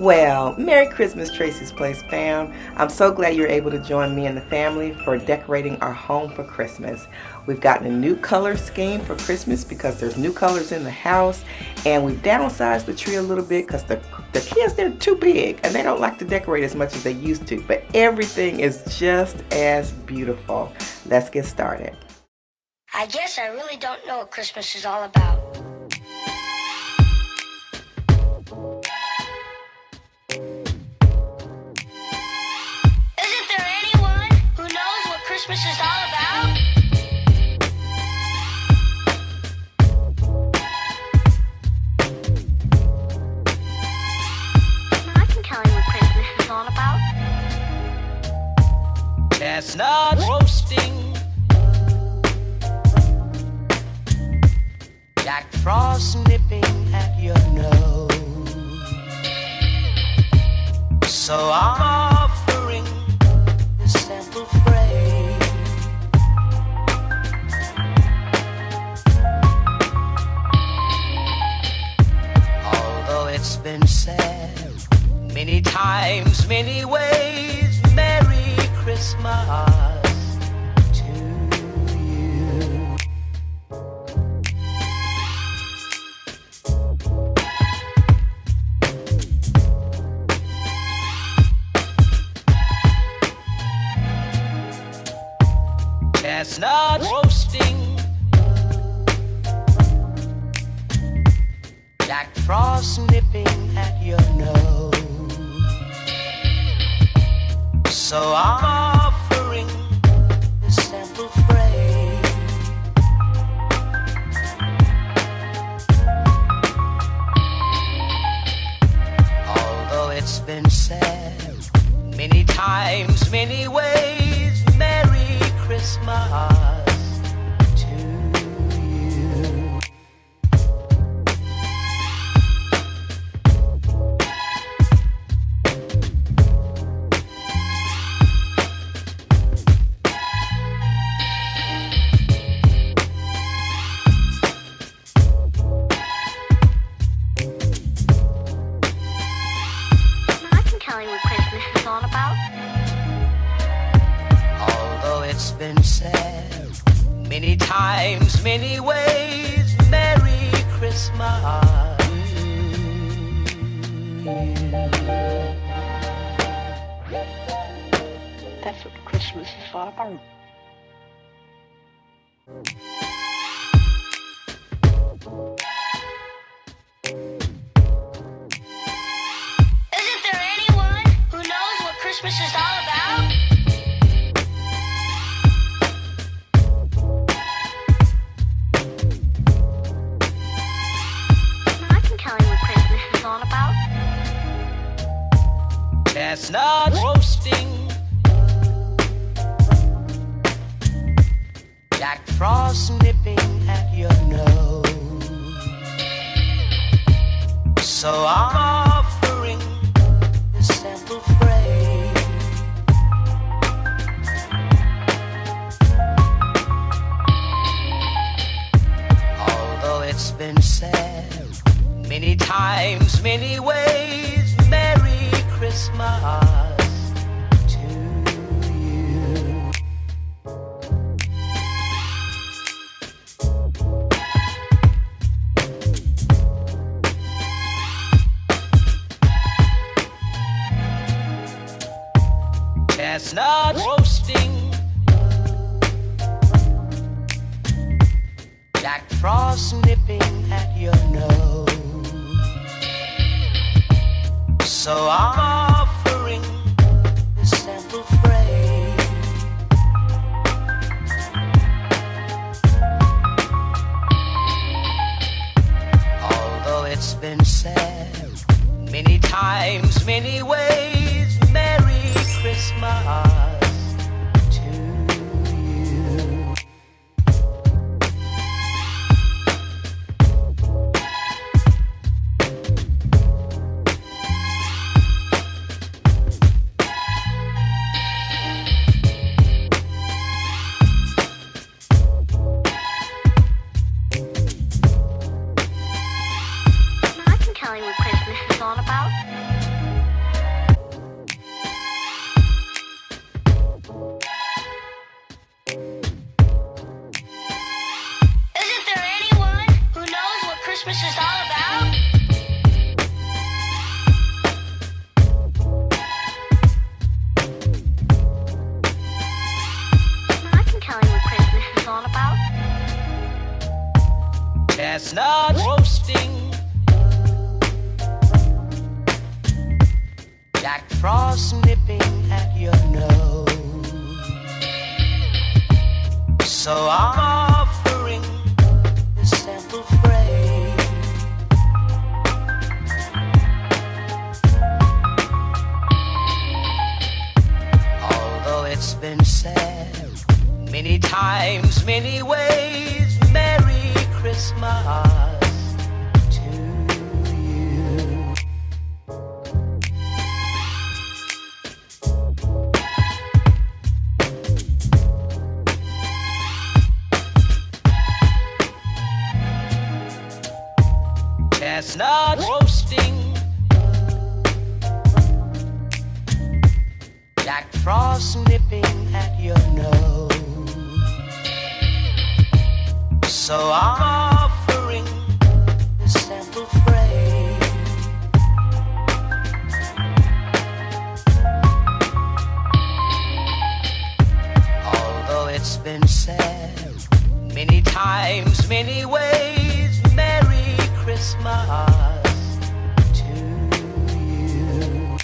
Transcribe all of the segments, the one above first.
Well, Merry Christmas, Tracie's Place fam. I'm so glad you're able to join me and the family for decorating our home for Christmas. We've gotten a new color scheme for Christmas because there's new colors in the house, and we've downsized the tree a little bit because the kids, they're too big and they don't like to decorate as much as they used to, but everything is just as beautiful. Let's get started. I guess I really don't know what Christmas is all about. Isn't there anyone who knows what Christmas is all about? I can tell you what Christmas is all about. Chestnuts roasting, Jack Frost nipping at your nose. So I'm offering this simple phrase. Although it's been said many times, many ways, Merry Christmas to you. Chestnuts roasting, Jack Frost nipping at your nose. So I'm offering this simple phrase. Although it's been said many times, many ways, Merry Christmas to you. I can tell you what Christmas is all about. Although it's been said many times, many ways, Merry Christmas. That's what Christmas is all about. Isn't there anyone who knows what Christmas is all about? I can tell you what Christmas is all about. Chestnuts roasting, Jack Frost nipping at your nose. So I'm offering this simple phrase. Although it's been said many times, many ways, Merry Christmas to you. Chestnuts roasting, Jack Frost nipping at your nose. So I'm offering this simple phrase. Although it's been said many times, many ways, Merry Christmas to you. I can tell you what Christmas is all about. frost nipping at your nose. So I'm offering this simple phrase. Although it's been said many times, many ways, Merry Christmas to you. Chestnut roasting, Jack Frost nipping at your nose. So I'm offering this simple phrase. Although it's been said many times, many ways, Merry Christmas to you.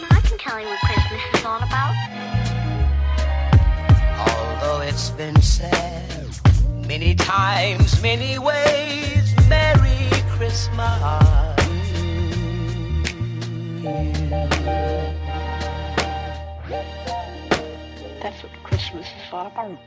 I can tell you what Christmas is all about. Although it's been said many times, many ways, Merry Christmas. That's what Christmas is all about.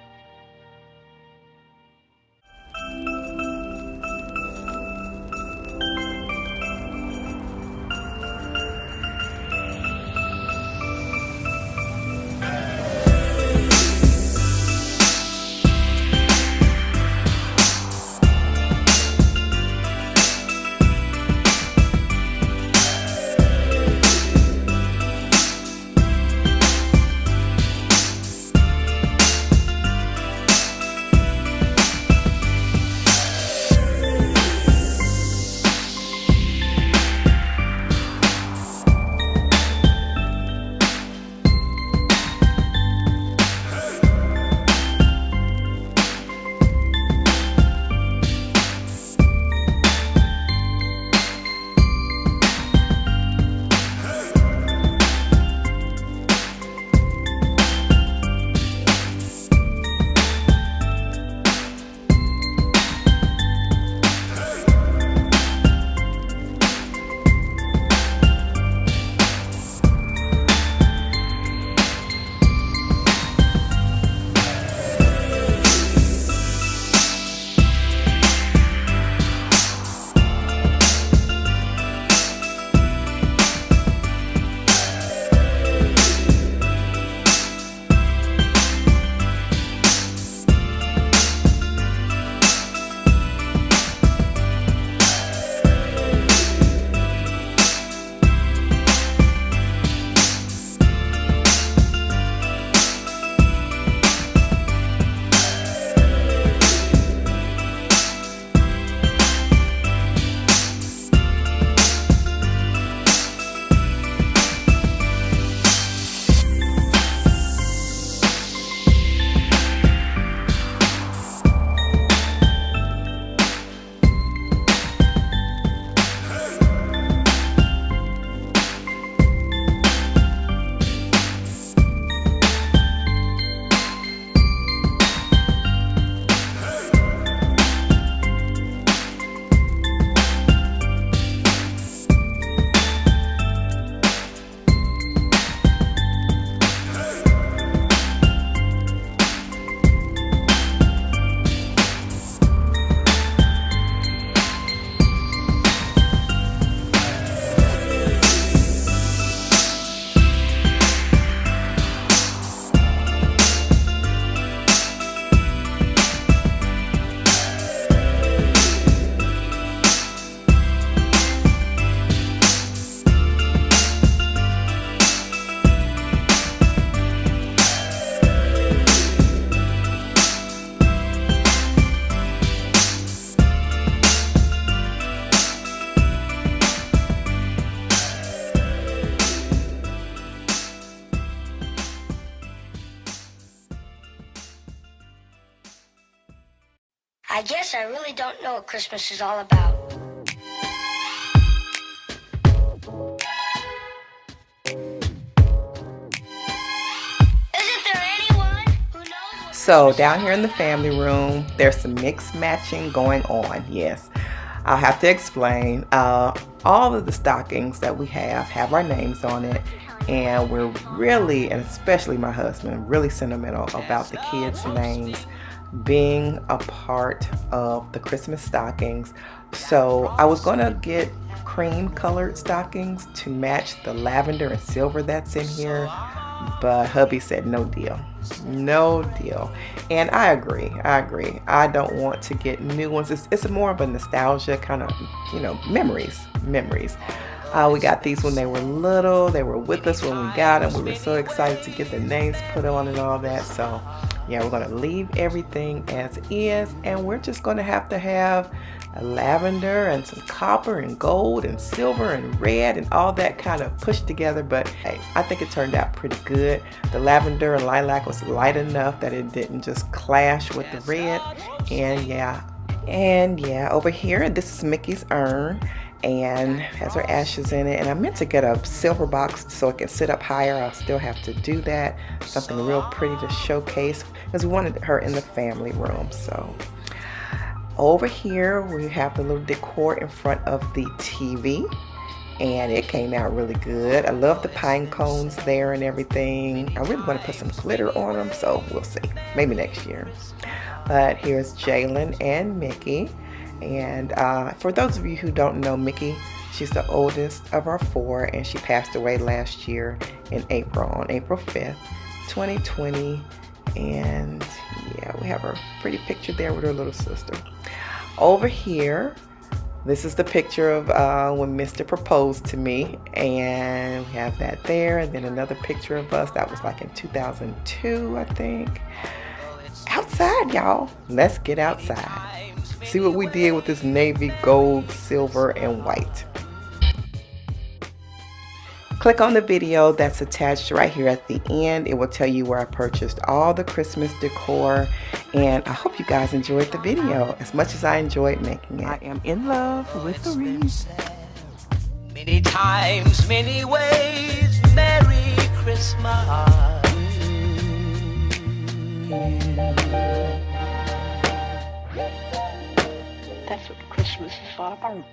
I guess I really don't know what Christmas is all about. Isn't there anyone who knows what So down here in the family room, there's some mix matching going on. Yes, I'll have to explain. All of the stockings that we have our names on it, and we're really, and especially my husband, really sentimental about the kids' names being a part of the Christmas stockings. So I was gonna get cream colored stockings to match the lavender and silver that's in here, but hubby said no deal. No deal. And I agree. I don't want to get new ones. It's more of a nostalgia kind of, memories. We got these when they were little. They were with us when we got them. We were so excited to get the names put on and all that. So yeah, we're going to leave everything as is, and we're just going to have a lavender and some copper and gold and silver and red and all that kind of pushed together. But hey, I think it turned out pretty good. The lavender and lilac was light enough that it didn't just clash with the red. And yeah, over here, this is Mickey's urn and has her ashes in it. And I meant to get a silver box so it can sit up higher. I'll still have to do that. Something real pretty to showcase because we wanted her in the family room. So over here we have the little decor in front of the TV, and it came out really good. I love the pine cones there and everything. I really want to put some glitter on them, so we'll see, maybe next year. But here's Jalen and Mickey. And for those of you who don't know Mickey, she's the oldest of our four, and she passed away last year in April, on April 5th, 2020. And yeah, we have her pretty picture there with her little sister. Over here, this is the picture of when Mr. proposed to me, and we have that there. And then another picture of us, that was like in 2002, I think. Outside, y'all. Let's get outside. See what we did with this navy, gold, silver, and white. Click on the video that's attached right here at the end. It will tell you where I purchased all the Christmas decor. And I hope you guys enjoyed the video as much as I enjoyed making it. I am in love with the wreath. Many times, many ways, Merry Christmas. That's what Christmas is all about.